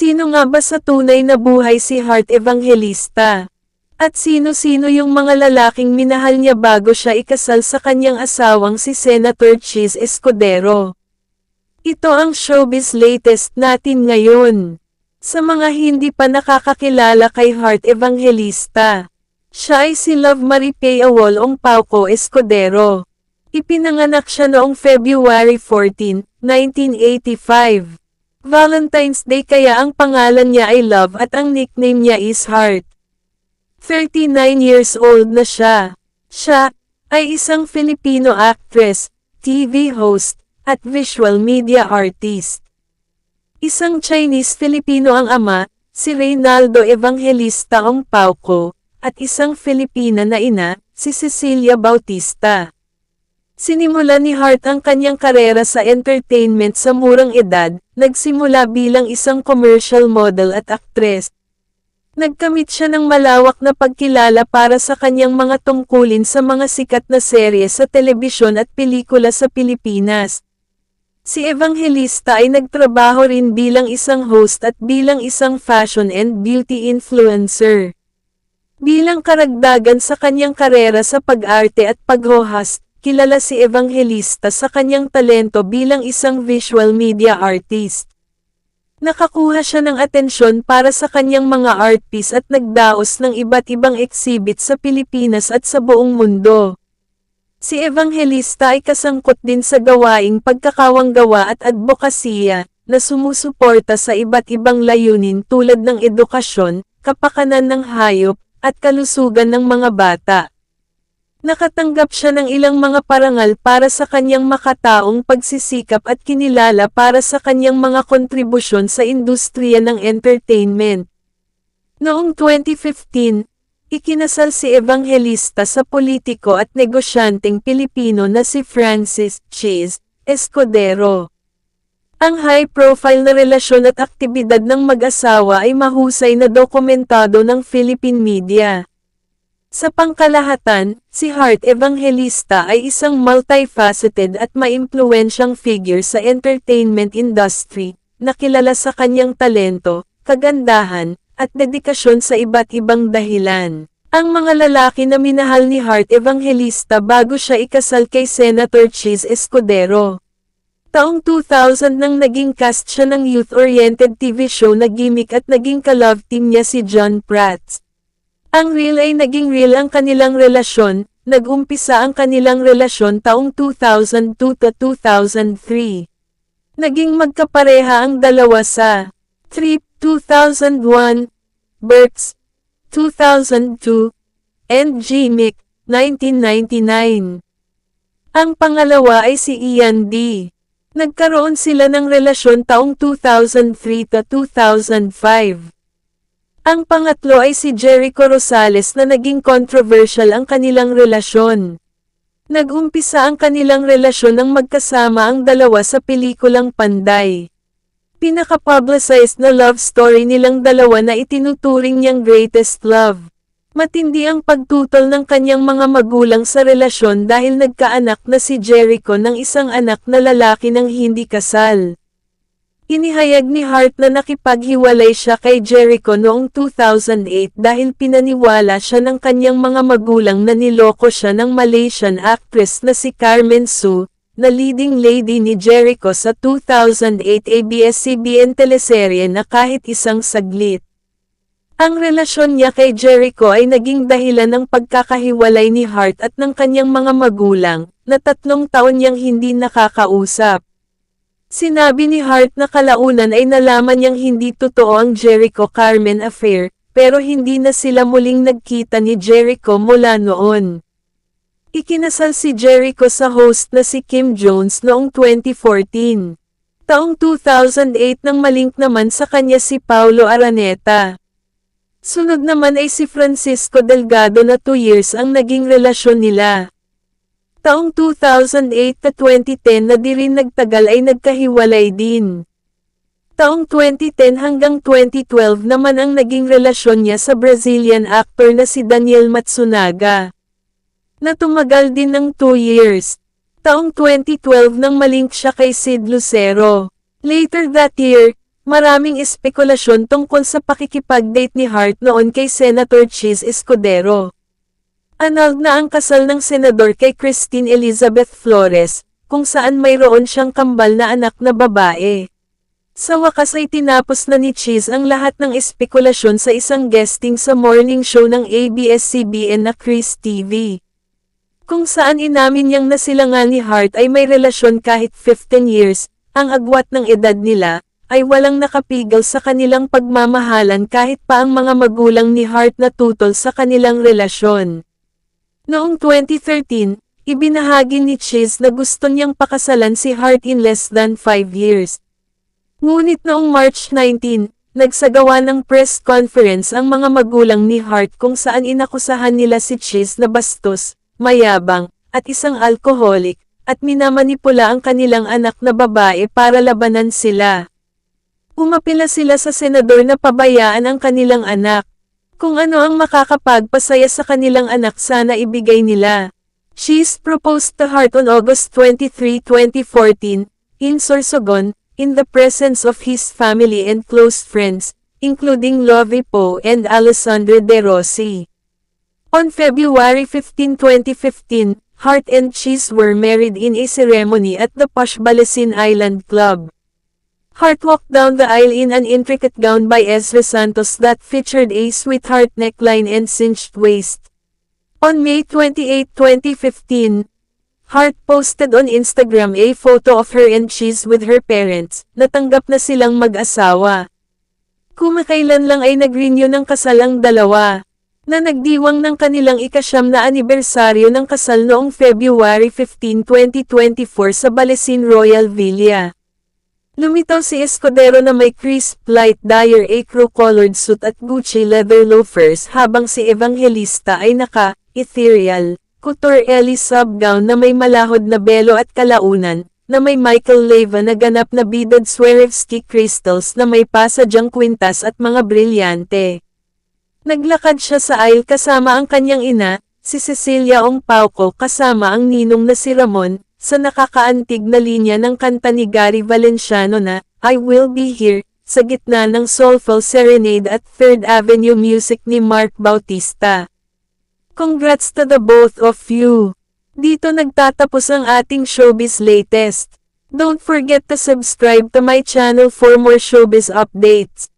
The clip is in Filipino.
Sino nga ba sa tunay na buhay si Heart Evangelista? At sino-sino yung mga lalaking minahal niya bago siya ikasal sa kanyang asawang si Senator Chis Escudero? Ito ang showbiz latest natin ngayon. Sa mga hindi pa nakakakilala kay Heart Evangelista, siya ay si Love Marie Payawol Ong Pauco Escudero. Ipinanganak siya noong February 14, 1985. Valentine's Day kaya ang pangalan niya ay Love at ang nickname niya is Heart. 39 years old na siya. Siya ay isang Filipino actress, TV host, at visual media artist. Isang Chinese-Filipino ang ama, si Reynaldo Evangelista Ong Pauco, at isang Filipina na ina, si Cecilia Bautista. Sinimulan ni Heart ang kanyang karera sa entertainment sa murang edad, nagsimula bilang isang commercial model at aktres. Nagkamit siya ng malawak na pagkilala para sa kanyang mga tungkulin sa mga sikat na serye sa telebisyon at pelikula sa Pilipinas. Si Evangelista ay nagtrabaho rin bilang isang host at bilang isang fashion and beauty influencer. Bilang karagdagan sa kanyang karera sa pag-arte at pag-host, kilala si Evangelista sa kanyang talento bilang isang visual media artist. Nakakuha siya ng atensyon para sa kanyang mga art piece at nagdaos ng iba't ibang exhibit sa Pilipinas at sa buong mundo. Si Evangelista ay kasangkot din sa gawaing pagkakawanggawa at advokasya, na sumusuporta sa iba't ibang layunin tulad ng edukasyon, kapakanan ng hayop, at kalusugan ng mga bata. Nakatanggap siya ng ilang mga parangal para sa kanyang makataong pagsisikap at kinilala para sa kanyang mga kontribusyon sa industriya ng entertainment. Noong 2015, ikinasal si Evangelista sa politiko at negosyanteng Pilipino na si Francis Chis Escudero. Ang high-profile na relasyon at aktibidad ng mag-asawa ay mahusay na dokumentado ng Philippine media. Sa pangkalahatan, si Heart Evangelista ay isang multifaceted at maimpluwensyang figure sa entertainment industry, na kilala sa kanyang talento, kagandahan, at dedikasyon sa iba't ibang dahilan. Ang mga lalaki na minahal ni Heart Evangelista bago siya ikasal kay Senator Chis Escudero. Taong 2000 nang naging cast siya ng youth-oriented TV show na Gimmick at naging ka-love team niya si John Prats. Ang real ay naging real ang kanilang relasyon, nag-umpisa ang kanilang relasyon taong 2002 to 2003. Naging magkapareha ang dalawa sa Trip 2001, Berks 2002, and Gimmick 1999. Ang pangalawa ay si Ian D. Nagkaroon sila ng relasyon taong 2003 to 2005. Ang pangatlo ay si Jericho Rosales na naging controversial ang kanilang relasyon. Nag-umpisa ang kanilang relasyon nang magkasama ang dalawa sa pelikulang Panday. Pinaka-publicized na love story nilang dalawa na itinuturing niyang greatest love. Matindi ang pagtutol ng kanyang mga magulang sa relasyon dahil nagkaanak na si Jericho ng isang anak na lalaki nang hindi kasal. Inihayag ni Heart na nakipaghiwalay siya kay Jericho noong 2008 dahil pinaniwala siya ng kanyang mga magulang na niloko siya ng Malaysian actress na si Carmen Su, na leading lady ni Jericho sa 2008 ABS-CBN teleserye na Kahit Isang Saglit. Ang relasyon niya kay Jericho ay naging dahilan ng pagkakahiwalay ni Heart at ng kanyang mga magulang, na 3 taon niyang hindi nakakausap. Sinabi ni Heart na kalaunan ay nalaman niyang hindi totoo ang Jericho-Carmen affair, pero hindi na sila muling nagkita ni Jericho mula noon. Ikinasal si Jericho sa host na si Kim Jones noong 2014. Taong 2008 nang malink naman sa kanya si Paulo Araneta. Sunod naman ay si Francisco Delgado na 2 years ang naging relasyon nila. Taong 2008 na 2010 na di rin nagtagal ay nagkahiwalay din. Taong 2010 hanggang 2012 naman ang naging relasyon niya sa Brazilian actor na si Daniel Matsunaga, na tumagal din ng 2 years. Taong 2012 nang malink siya kay Sid Lucero. Later that year, Maraming espekulasyon tungkol sa pakikipag-date ni Hart noon kay Senator Chis Escudero. Annulled na ang kasal ng senador kay Christine Elizabeth Flores, kung saan mayroon siyang kambal na anak na babae. Sa wakas ay tinapos na ni Chis ang lahat ng espekulasyon sa isang guesting sa morning show ng ABS-CBN na Chris TV. Kung saan inamin niyang na sila nga ni Hart ay may relasyon kahit 15 years, ang agwat ng edad nila, ay walang nakapigil sa kanilang pagmamahalan kahit pa ang mga magulang ni Hart na tutol sa kanilang relasyon. Noong 2013, ibinahagi ni Chis na gusto niyang pakasalan si Hart in less than 5 years. Ngunit noong March 19, nagsagawa ng press conference ang mga magulang ni Hart kung saan inakusahan nila si Chis na bastos, mayabang, at isang alkoholik, at minamanipula ang kanilang anak na babae para labanan sila. Umapila sila sa senador na pabayaan ang kanilang anak. Kung ano ang makakapagpasaya sa kanilang anak sana ibigay nila. Chis proposed to Hart on August 23, 2014, in Sorsogon, in the presence of his family and close friends, including Lovie Poe and Alessandro De Rossi. On February 15, 2015, Hart and Chis were married in a ceremony at the Posh Balesin Island Club. Hart walked down the aisle in an intricate gown by Ezra Santos that featured a sweetheart neckline and cinched waist. On May 28, 2015, Hart posted on Instagram a photo of her and Chis with her parents, natanggap na silang mag-asawa. Kumakailan lang ay nag-renew ng kasal ang dalawa, na nagdiwang ng kanilang ika-9 na anibersaryo ng kasal noong February 15, 2024 sa Balesin Royal Villa. Lumitaw si Escudero na may crisp light dyer acro-colored suit at Gucci leather loafers habang si Evangelista ay naka-ethereal, couture Ellie sub-gown na may malahod na belo at kalaunan, na may Michael Leva na ganap na beaded Swarovski crystals na may pasadyang kwintas at mga brilyante. Naglakad siya sa aisle kasama ang kanyang ina, si Cecilia Ong Pauco kasama ang ninong na si Ramon, sa nakakaantig na linya ng kanta ni Gary Valenciano na, I Will Be Here, sa gitna ng soulful serenade at 3rd Avenue music ni Mark Bautista. Congrats to the both of you! Dito nagtatapos ang ating showbiz latest. Don't forget to subscribe to my channel for more showbiz updates.